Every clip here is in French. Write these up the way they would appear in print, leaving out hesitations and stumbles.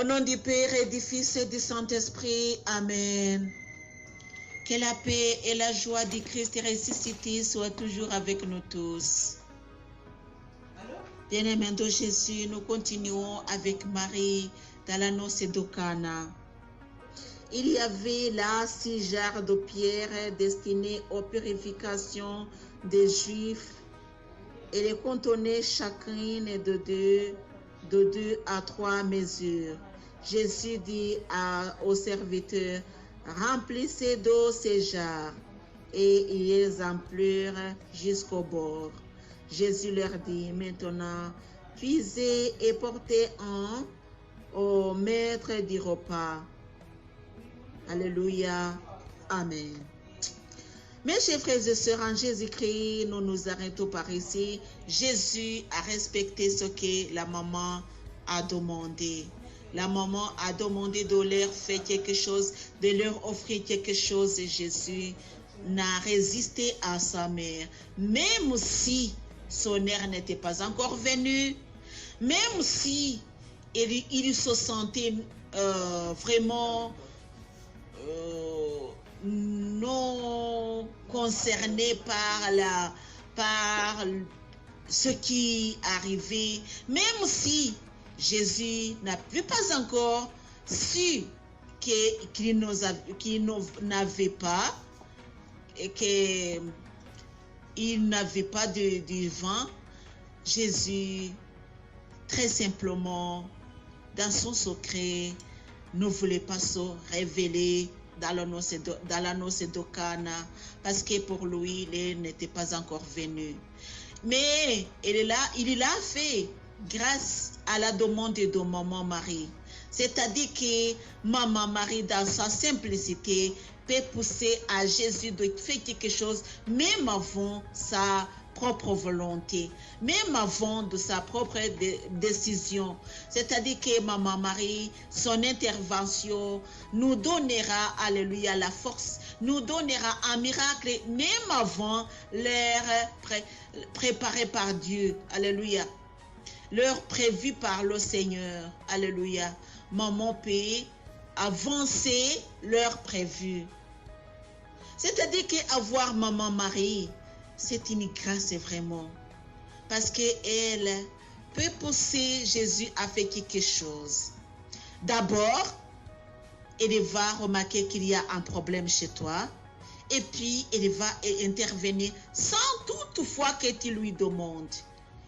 Au nom du Père et du Fils et du Saint-Esprit. Amen. Que la paix et la joie du Christ ressuscité soient toujours avec nous tous. Bien-aimés de Jésus, nous continuons avec Marie dans la noce de Cana. Il y avait là 6 jarres de pierre destinées aux purifications des Juifs et les contenaient chacune de 2 à 3 mesures. Jésus dit aux serviteurs, remplissez d'eau ces jarres, et ils les emplirent jusqu'au bord. Jésus leur dit, maintenant, puisez et portez-en au maître du repas. Alléluia. Amen. Mes chers frères et sœurs, en Jésus-Christ, nous nous arrêtons par ici. Jésus a respecté ce que la maman a demandé. La maman a demandé de leur faire quelque chose, de leur offrir quelque chose, et Jésus n'a résisté à sa mère. Même si son heure n'était pas encore venue, même si il se sentait vraiment non concerné par ce qui arrivait, même si Jésus n'avait pas encore su qu'il n'avait pas et qu'il n'avait pas de vin, Jésus très simplement dans son secret ne voulait pas se révéler dans la noce de Cana, parce que pour lui, il n'était pas encore venu. Mais il l'a fait grâce à la demande de maman Marie. C'est-à-dire que maman Marie, dans sa simplicité, peut pousser à Jésus de faire quelque chose, même avant sa propre volonté, même avant de sa propre décision. C'est-à-dire que maman Marie, son intervention nous donnera, alléluia, la force, nous donnera un miracle, même avant l'heure préparée par Dieu, alléluia, l'heure prévue par le Seigneur, alléluia. Maman peut avancer l'heure prévue. C'est-à-dire qu'avoir maman Marie, c'est une grâce vraiment. Parce qu'elle peut pousser Jésus à faire quelque chose. D'abord, elle va remarquer qu'il y a un problème chez toi. Et puis, elle va intervenir sans toutefois que tu lui demandes.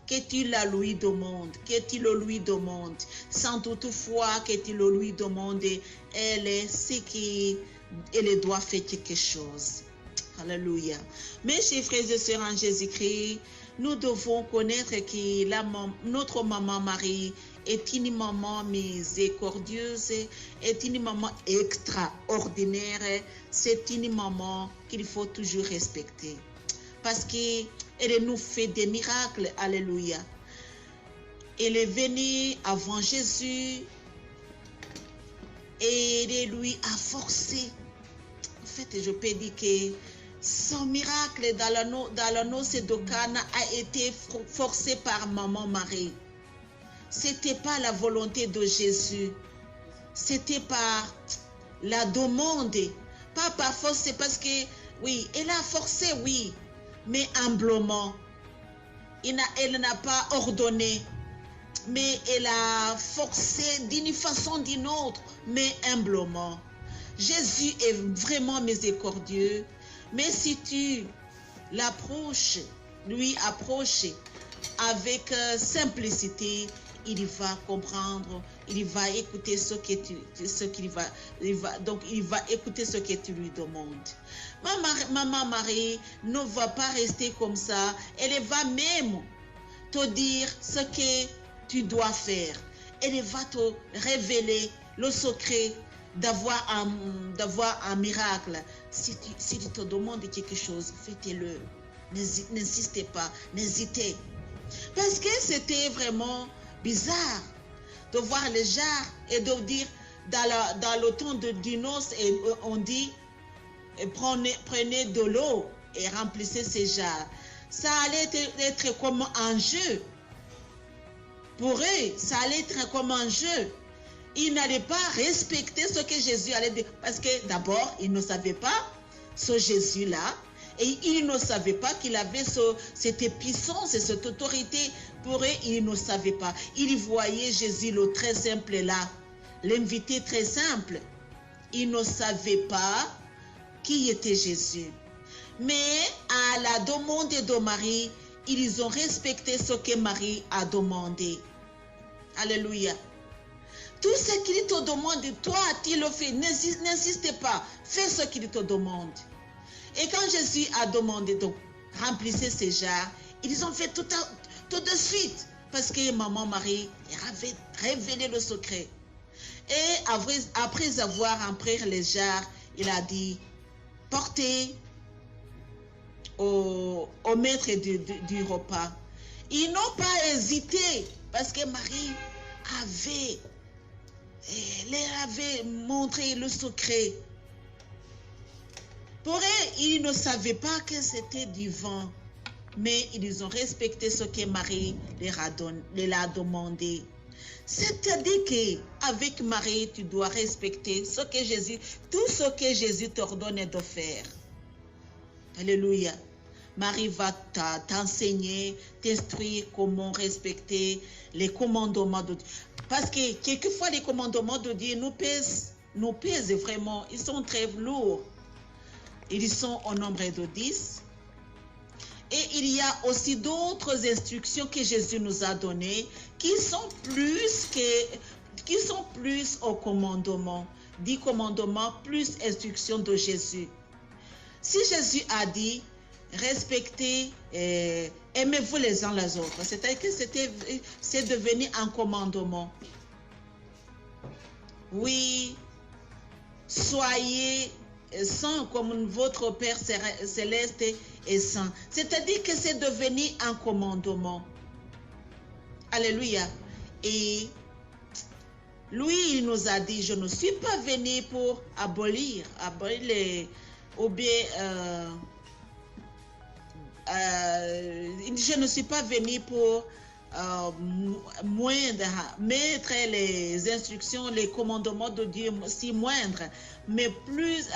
Que tu la lui demandes. Que tu le lui demandes. Sans toutefois que tu le lui demandes. Elle sait qu'elle doit faire quelque chose. Alléluia. Mes chers frères et sœurs en Jésus-Christ, nous devons connaître que notre maman Marie est une maman miséricordieuse, est une maman extraordinaire, c'est une maman qu'il faut toujours respecter. Parce qu'elle nous fait des miracles, alléluia. Elle est venue avant Jésus et elle lui a forcé. En fait, je peux dire que son miracle dans la noce de Cana a été forcé par maman Marie. C'était pas la volonté de Jésus. C'était par la demande. Pas par force, c'est parce que, oui, elle a forcé, oui, mais humblement. Elle n'a pas ordonné, mais elle a forcé d'une façon ou d'une autre, mais humblement. Jésus est vraiment miséricordieux, mais si tu l'approches, lui approches avec simplicité, il va comprendre, il va écouter donc il va écouter ce que tu lui demandes. Maman Marie ne va pas rester comme ça, elle va même te dire ce que tu dois faire. Elle va te révéler le secret d'avoir un miracle. Si tu te demandes quelque chose, faites-le. N'insistez pas, n'hésitez. Parce que c'était vraiment bizarre de voir les jarres et de dire dans le temps du noce, on dit prenez de l'eau et remplissez ces jarres. Ça allait être comme un jeu. Pour eux, ça allait être comme un jeu. il n'allait pas respecter ce que Jésus allait dire. Parce que d'abord, il ne savait pas ce Jésus-là. Et il ne savait pas qu'il avait cette puissance et cette autorité. Pour eux, il ne savait pas. Il voyait Jésus le très simple là. L'invité très simple. Il ne savait pas qui était Jésus. Mais à la demande de Marie, ils ont respecté ce que Marie a demandé. Alléluia. Tout ce qu'il te demande, toi, tu le fais. N'insiste pas. Fais ce qu'il te demande. Et quand Jésus a demandé, donc, remplissez ces jarres, ils ont fait tout de suite. Parce que maman Marie avait révélé le secret. Et après avoir rempli les jarres, il a dit, portez au maître du repas. Ils n'ont pas hésité parce que Marie leur avait montré le secret. Pour eux, ils ne savaient pas que c'était du vin, mais ils ont respecté ce que Marie leur a demandé. C'est-à-dire qu'avec Marie, tu dois respecter tout ce que Jésus t'ordonne de faire. Alléluia. Marie va t'enseigner, t'instruire comment respecter les commandements de Dieu. Parce que quelquefois, les commandements de Dieu nous pèsent vraiment. Ils sont très lourds. Ils sont au nombre de 10. Et il y a aussi d'autres instructions que Jésus nous a données qui sont plus au commandement. 10 commandements plus instructions de Jésus. Si Jésus a dit, respectez, aimez-vous les uns les autres, c'est-à-dire que c'est devenu un commandement. Oui, soyez saints comme votre Père céleste est saint. C'est-à-dire que c'est devenu un commandement. Alléluia. Et lui, il nous a dit, je ne suis pas venu pour abolir les... Ou bien, je ne suis pas venu pour mettre les instructions, les commandements de Dieu si moindres, mais plus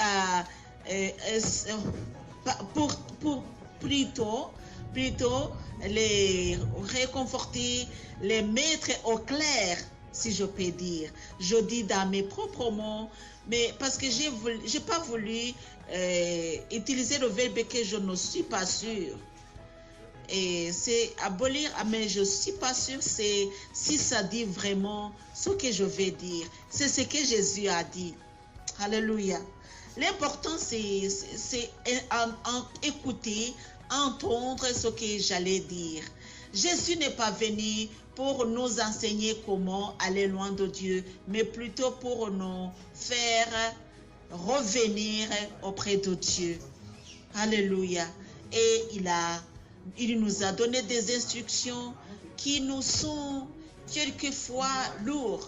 plutôt les réconforter, les mettre au clair, si je peux dire. Je dis dans mes propres mots, mais parce que j'ai pas voulu utiliser le verbe que je ne suis pas sûre. Et c'est abolir, mais je ne suis pas sûre si ça dit vraiment ce que je vais dire. C'est ce que Jésus a dit. Alléluia. L'important, c'est écouter, entendre ce que j'allais dire. Jésus n'est pas venu pour nous enseigner comment aller loin de Dieu, mais plutôt pour nous faire revenir auprès de Dieu. Alléluia. Et il nous a donné des instructions qui nous sont quelquefois lourdes.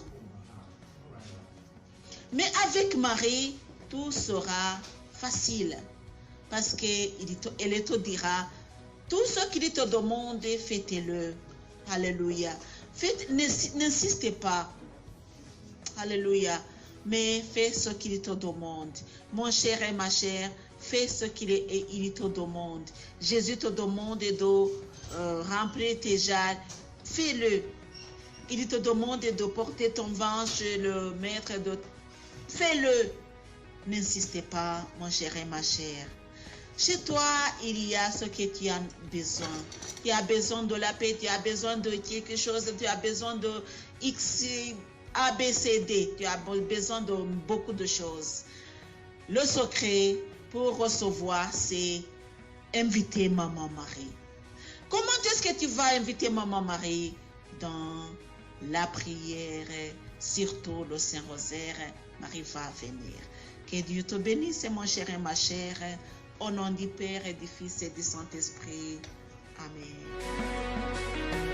Mais avec Marie, tout sera facile. Parce qu'elle te dira, tout ce qu'il te demande, faites-le. Alléluia. N'insistez pas. Alléluia. Mais fais ce qu'il te demande. Mon cher et ma chère, fais ce qu'il te demande. Jésus te demande de remplir tes jarres. Fais-le. Il te demande de porter ton vin chez le maître. Fais-le. N'insistez pas, mon cher et ma chère. Chez toi, il y a ce que tu as besoin. Tu as besoin de la paix, tu as besoin de quelque chose, tu as besoin de X, A, B, C, D. Tu as besoin de beaucoup de choses. Le secret pour recevoir, c'est inviter Maman Marie. Comment est-ce que tu vas inviter Maman Marie? Dans la prière, surtout le Saint-Rosaire, Marie va venir. Que Dieu te bénisse, mon cher et ma chère. Au nom du Père et du Fils et du Saint-Esprit. Amen.